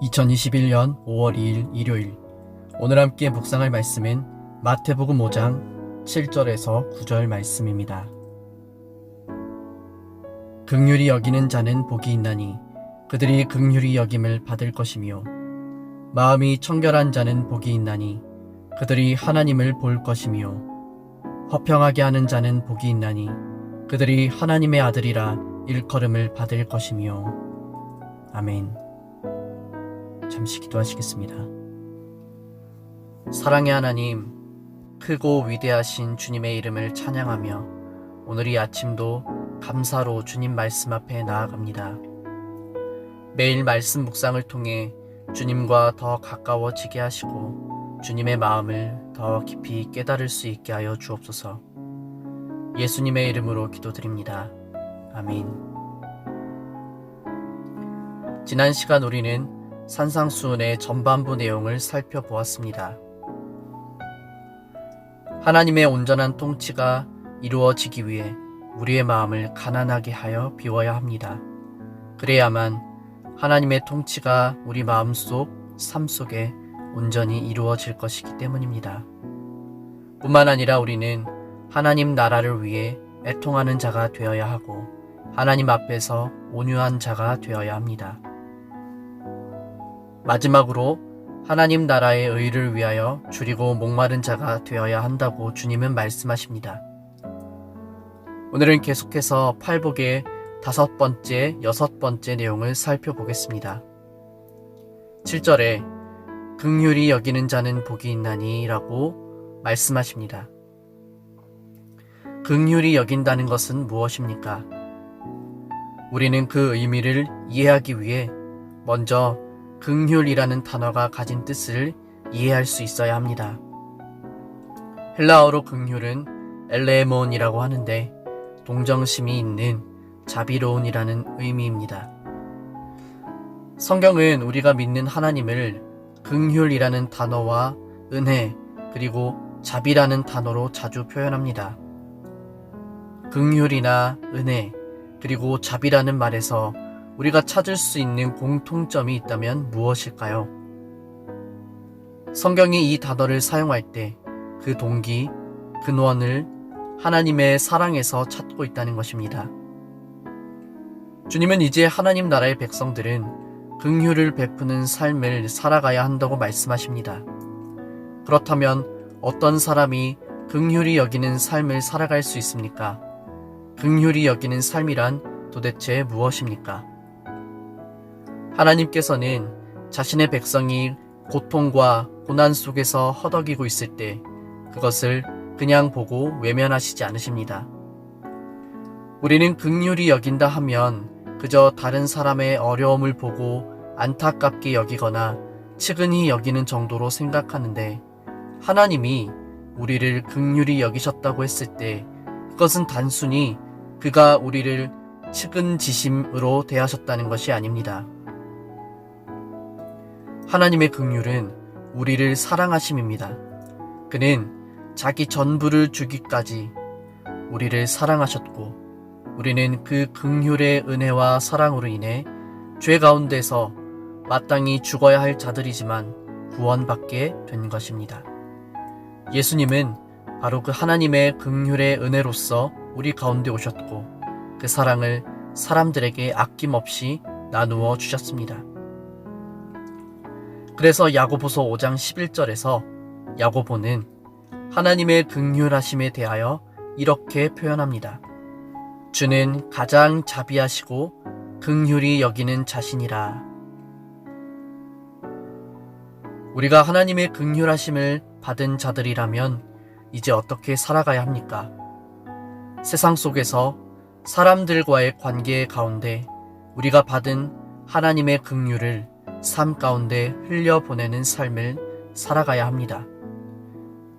2021년 5월 2일 일요일, 오늘 함께 묵상할 말씀은 마태복음 5장 7절에서 9절 말씀입니다. 긍휼히 여기는 자는 복이 있나니 그들이 긍휼히 여김을 받을 것이며, 마음이 청결한 자는 복이 있나니 그들이 하나님을 볼 것이며, 화평하게 하는 자는 복이 있나니 그들이 하나님의 아들이라 일컬음을 받을 것이며. 아멘. 잠시 기도하시겠습니다. 사랑의 하나님, 크고 위대하신 주님의 이름을 찬양하며 오늘 이 아침도 감사로 주님 말씀 앞에 나아갑니다. 매일 말씀 묵상을 통해 주님과 더 가까워지게 하시고 주님의 마음을 더 깊이 깨달을 수 있게 하여 주옵소서. 예수님의 이름으로 기도드립니다. 아멘. 지난 시간 우리는 산상수훈의 전반부 내용을 살펴보았습니다. 하나님의 온전한 통치가 이루어지기 위해 우리의 마음을 가난하게 하여 비워야 합니다. 그래야만 하나님의 통치가 우리 마음속, 삶 속에 온전히 이루어질 것이기 때문입니다. 뿐만 아니라 우리는 하나님 나라를 위해 애통하는 자가 되어야 하고 하나님 앞에서 온유한 자가 되어야 합니다. 마지막으로 하나님 나라의 의를 위하여 줄이고 목마른 자가 되어야 한다고 주님은 말씀하십니다. 오늘은 계속해서 팔복의 5번째, 6번째 내용을 살펴보겠습니다. 7절에 긍휼히 여기는 자는 복이 있나니 라고 말씀하십니다. 긍휼히 여긴다는 것은 무엇입니까? 우리는 그 의미를 이해하기 위해 먼저 긍휼이라는 단어가 가진 뜻을 이해할 수 있어야 합니다. 헬라어로 긍휼은 엘레몬이라고 하는데 동정심이 있는 자비로운이라는 의미입니다. 성경은 우리가 믿는 하나님을 긍휼이라는 단어와 은혜 그리고 자비라는 단어로 자주 표현합니다. 긍휼이나 은혜 그리고 자비라는 말에서 우리가 찾을 수 있는 공통점이 있다면 무엇일까요? 성경이 이 단어를 사용할 때 그 동기, 근원을 하나님의 사랑에서 찾고 있다는 것입니다. 주님은 이제 하나님 나라의 백성들은 긍휼을 베푸는 삶을 살아가야 한다고 말씀하십니다. 그렇다면 어떤 사람이 긍휼히 여기는 삶을 살아갈 수 있습니까? 긍휼히 여기는 삶이란 도대체 무엇입니까? 하나님께서는 자신의 백성이 고통과 고난 속에서 허덕이고 있을 때 그것을 그냥 보고 외면하시지 않으십니다. 우리는 긍휼히 여긴다 하면 그저 다른 사람의 어려움을 보고 안타깝게 여기거나 측은히 여기는 정도로 생각하는데, 하나님이 우리를 긍휼히 여기셨다고 했을 때 그것은 단순히 그가 우리를 측은지심으로 대하셨다는 것이 아닙니다. 하나님의 긍휼은 우리를 사랑하심입니다. 그는 자기 전부를 주기까지 우리를 사랑하셨고, 우리는 그 긍휼의 은혜와 사랑으로 인해 죄 가운데서 마땅히 죽어야 할 자들이지만 구원받게 된 것입니다. 예수님은 바로 그 하나님의 긍휼의 은혜로서 우리 가운데 오셨고 그 사랑을 사람들에게 아낌없이 나누어 주셨습니다. 그래서 야고보서 5장 11절에서 야고보는 하나님의 긍휼하심에 대하여 이렇게 표현합니다. 주는 가장 자비하시고 긍휼히 여기는 자신이라. 우리가 하나님의 긍휼하심을 받은 자들이라면 이제 어떻게 살아가야 합니까? 세상 속에서 사람들과의 관계 가운데 우리가 받은 하나님의 긍휼을 삶 가운데 흘려보내는 삶을 살아가야 합니다.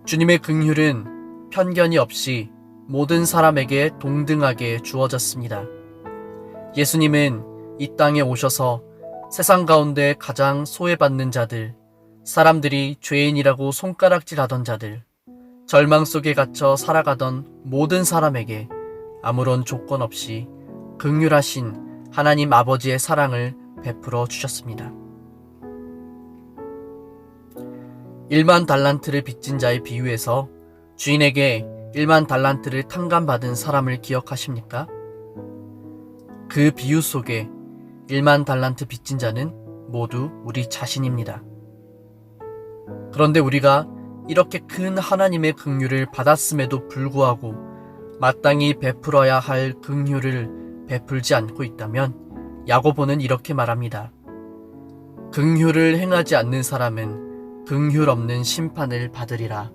주님의 긍휼은 편견이 없이 모든 사람에게 동등하게 주어졌습니다. 예수님은 이 땅에 오셔서 세상 가운데 가장 소외받는 자들, 사람들이 죄인이라고 손가락질하던 자들, 절망 속에 갇혀 살아가던 모든 사람에게 아무런 조건 없이 긍휼하신 하나님 아버지의 사랑을 베풀어 주셨습니다. 1만 달란트를 빚진 자의 비유에서 주인에게 1만 달란트를 탕감받은 사람을 기억하십니까? 그 비유 속에 1만 달란트 빚진 자는 모두 우리 자신입니다. 그런데 우리가 이렇게 큰 하나님의 긍휼을 받았음에도 불구하고 마땅히 베풀어야 할 긍휼을 베풀지 않고 있다면 야고보는 이렇게 말합니다. 긍휼을 행하지 않는 사람은 긍휼 없는 심판을 받으리라.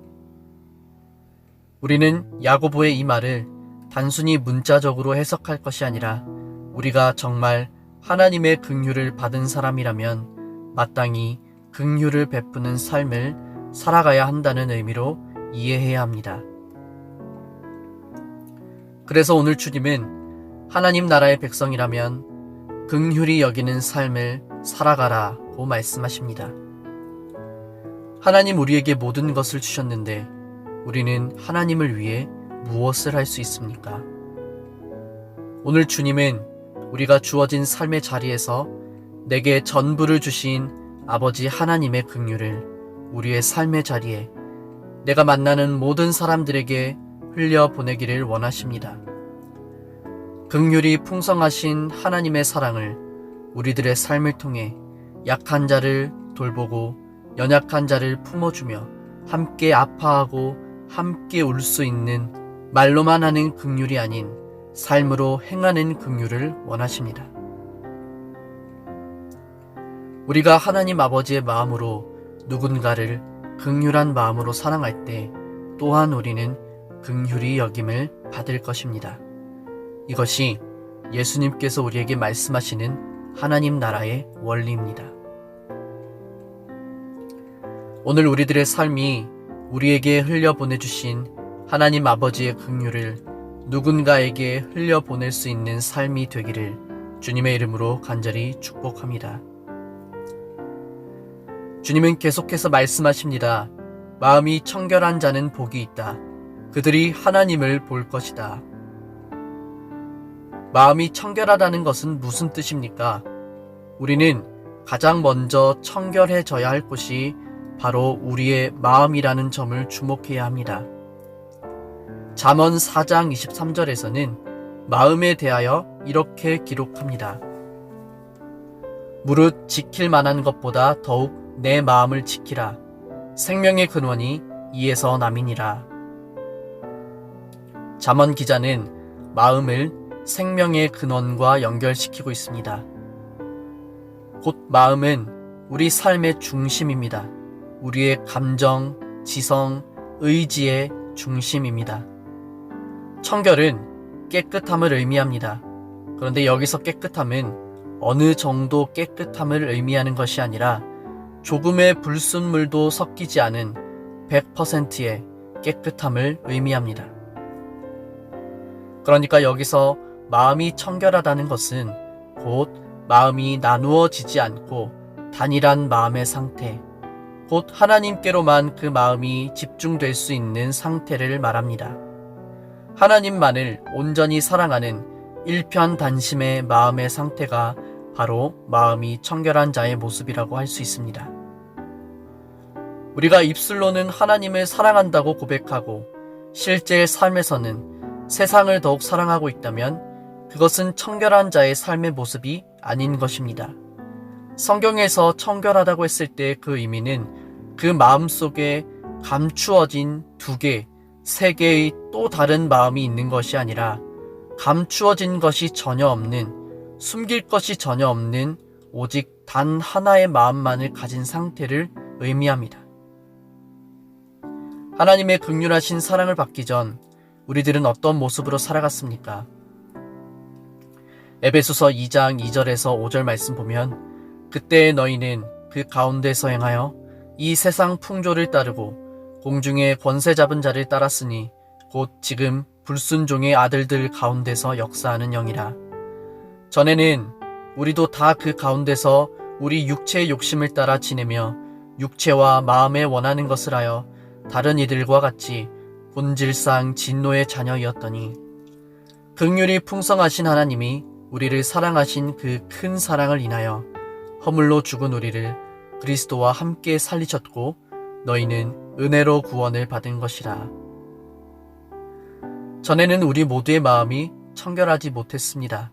우리는 야고보의 이 말을 단순히 문자적으로 해석할 것이 아니라 우리가 정말 하나님의 긍휼을 받은 사람이라면 마땅히 긍휼을 베푸는 삶을 살아가야 한다는 의미로 이해해야 합니다. 그래서 오늘 주님은 하나님 나라의 백성이라면 긍휼히 여기는 삶을 살아가라고 말씀하십니다. 하나님 우리에게 모든 것을 주셨는데 우리는 하나님을 위해 무엇을 할 수 있습니까? 오늘 주님은 우리가 주어진 삶의 자리에서 내게 전부를 주신 아버지 하나님의 긍휼을 우리의 삶의 자리에 내가 만나는 모든 사람들에게 흘려보내기를 원하십니다. 긍휼이 풍성하신 하나님의 사랑을 우리들의 삶을 통해 약한 자를 돌보고 연약한 자를 품어주며 함께 아파하고 함께 울 수 있는 말로만 하는 긍휼이 아닌 삶으로 행하는 긍휼을 원하십니다. 우리가 하나님 아버지의 마음으로 누군가를 긍휼한 마음으로 사랑할 때 또한 우리는 긍휼히 여김을 받을 것입니다. 이것이 예수님께서 우리에게 말씀하시는 하나님 나라의 원리입니다. 오늘 우리들의 삶이 우리에게 흘려보내주신 하나님 아버지의 긍휼을 누군가에게 흘려보낼 수 있는 삶이 되기를 주님의 이름으로 간절히 축복합니다. 주님은 계속해서 말씀하십니다. 마음이 청결한 자는 복이 있다. 그들이 하나님을 볼 것이다. 마음이 청결하다는 것은 무슨 뜻입니까? 우리는 가장 먼저 청결해져야 할 곳이 바로 우리의 마음이라는 점을 주목해야 합니다. 잠언 4장 23절에서는 마음에 대하여 이렇게 기록합니다. 무릇 지킬 만한 것보다 더욱 내 마음을 지키라. 생명의 근원이 이에서 남이니라. 잠언 기자는 마음을 생명의 근원과 연결시키고 있습니다. 곧 마음은 우리 삶의 중심입니다. 우리의 감정, 지성, 의지의 중심입니다. 청결은 깨끗함을 의미합니다. 그런데 여기서 깨끗함은 어느 정도 깨끗함을 의미하는 것이 아니라 조금의 불순물도 섞이지 않은 100%의 깨끗함을 의미합니다. 그러니까 여기서 마음이 청결하다는 것은 곧 마음이 나누어지지 않고 단일한 마음의 상태, 곧 하나님께로만 그 마음이 집중될 수 있는 상태를 말합니다. 하나님만을 온전히 사랑하는 일편단심의 마음의 상태가 바로 마음이 청결한 자의 모습이라고 할 수 있습니다. 우리가 입술로는 하나님을 사랑한다고 고백하고 실제 삶에서는 세상을 더욱 사랑하고 있다면 그것은 청결한 자의 삶의 모습이 아닌 것입니다. 성경에서 청결하다고 했을 때 그 의미는 그 마음 속에 감추어진 2개, 3개의 또 다른 마음이 있는 것이 아니라 감추어진 것이 전혀 없는, 숨길 것이 전혀 없는 오직 단 하나의 마음만을 가진 상태를 의미합니다. 하나님의 긍휼하신 사랑을 받기 전 우리들은 어떤 모습으로 살아갔습니까? 에베소서 2장 2절에서 5절 말씀 보면 그때 너희는 그 가운데서 행하여 이 세상 풍조를 따르고 공중의 권세 잡은 자를 따랐으니 곧 지금 불순종의 아들들 가운데서 역사하는 영이라. 전에는 우리도 다 그 가운데서 우리 육체의 욕심을 따라 지내며 육체와 마음에 원하는 것을 하여 다른 이들과 같이 본질상 진노의 자녀이었더니 긍휼이 풍성하신 하나님이 우리를 사랑하신 그 큰 사랑을 인하여 허물로 죽은 우리를 그리스도와 함께 살리셨고 너희는 은혜로 구원을 받은 것이라. 전에는 우리 모두의 마음이 청결하지 못했습니다.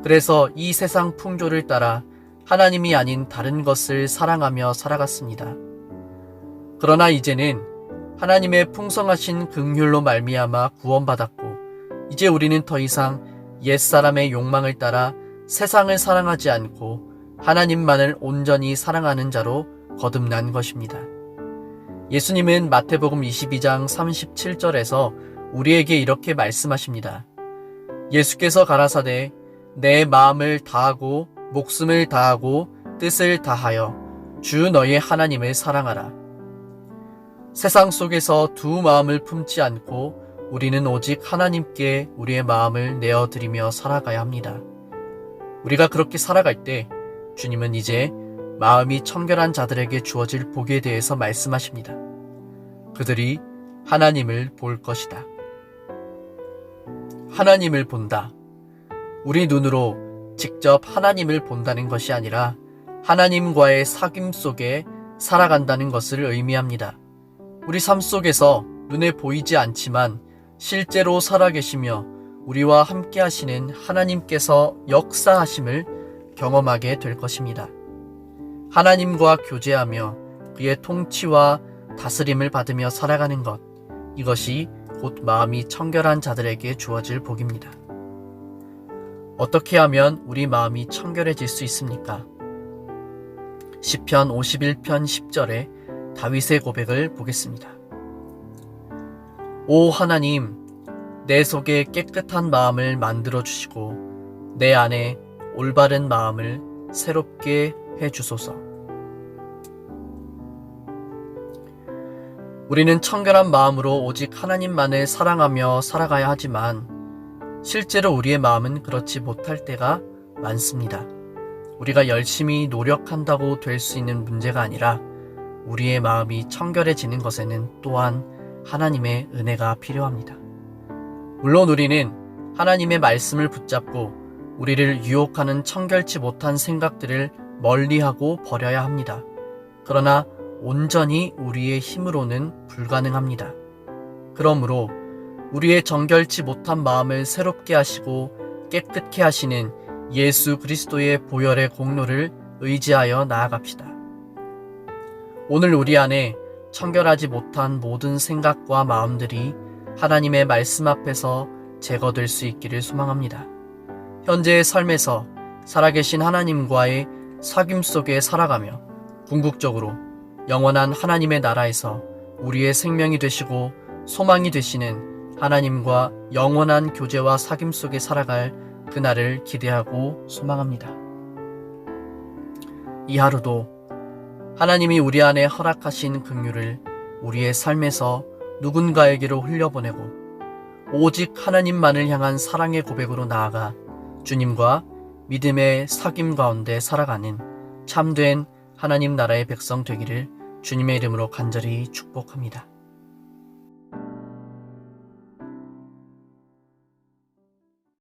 그래서 이 세상 풍조를 따라 하나님이 아닌 다른 것을 사랑하며 살아갔습니다. 그러나 이제는 하나님의 풍성하신 긍휼로 말미암아 구원받았고, 이제 우리는 더 이상 옛사람의 욕망을 따라 세상을 사랑하지 않고 하나님만을 온전히 사랑하는 자로 거듭난 것입니다. 예수님은 마태복음 22장 37절에서 우리에게 이렇게 말씀하십니다. 예수께서 가라사대 내 마음을 다하고 목숨을 다하고 뜻을 다하여 주 너의 하나님을 사랑하라. 세상 속에서 두 마음을 품지 않고 우리는 오직 하나님께 우리의 마음을 내어드리며 살아가야 합니다. 우리가 그렇게 살아갈 때 주님은 이제 마음이 청결한 자들에게 주어질 복에 대해서 말씀하십니다. 그들이 하나님을 볼 것이다. 하나님을 본다. 우리 눈으로 직접 하나님을 본다는 것이 아니라 하나님과의 사귐 속에 살아간다는 것을 의미합니다. 우리 삶 속에서 눈에 보이지 않지만 실제로 살아계시며 우리와 함께 하시는 하나님께서 역사하심을 경험하게 될 것입니다. 하나님과 교제하며 그의 통치와 다스림을 받으며 살아가는 것, 이것이 곧 마음이 청결한 자들에게 주어질 복입니다. 어떻게 하면 우리 마음이 청결해질 수 있습니까? 시편 51편 10절에 다윗의 고백을 보겠습니다. 오 하나님, 내 속에 깨끗한 마음을 만들어 주시고 내 안에 올바른 마음을 새롭게 해주소서. 우리는 청결한 마음으로 오직 하나님만을 사랑하며 살아가야 하지만 실제로 우리의 마음은 그렇지 못할 때가 많습니다. 우리가 열심히 노력한다고 될 수 있는 문제가 아니라 우리의 마음이 청결해지는 것에는 또한 하나님의 은혜가 필요합니다. 물론 우리는 하나님의 말씀을 붙잡고 우리를 유혹하는 청결치 못한 생각들을 멀리하고 버려야 합니다. 그러나 온전히 우리의 힘으로는 불가능합니다. 그러므로 우리의 정결치 못한 마음을 새롭게 하시고 깨끗게 하시는 예수 그리스도의 보혈의 공로를 의지하여 나아갑시다. 오늘 우리 안에 청결하지 못한 모든 생각과 마음들이 하나님의 말씀 앞에서 제거될 수 있기를 소망합니다. 현재의 삶에서 살아계신 하나님과의 사귐 속에 살아가며 궁극적으로 영원한 하나님의 나라에서 우리의 생명이 되시고 소망이 되시는 하나님과 영원한 교제와 사귐 속에 살아갈 그날을 기대하고 소망합니다. 이 하루도 하나님이 우리 안에 허락하신 긍휼을 우리의 삶에서 누군가에게로 흘려보내고 오직 하나님만을 향한 사랑의 고백으로 나아가 주님과 믿음의 사귐 가운데 살아가는 참된 하나님 나라의 백성 되기를 주님의 이름으로 간절히 축복합니다.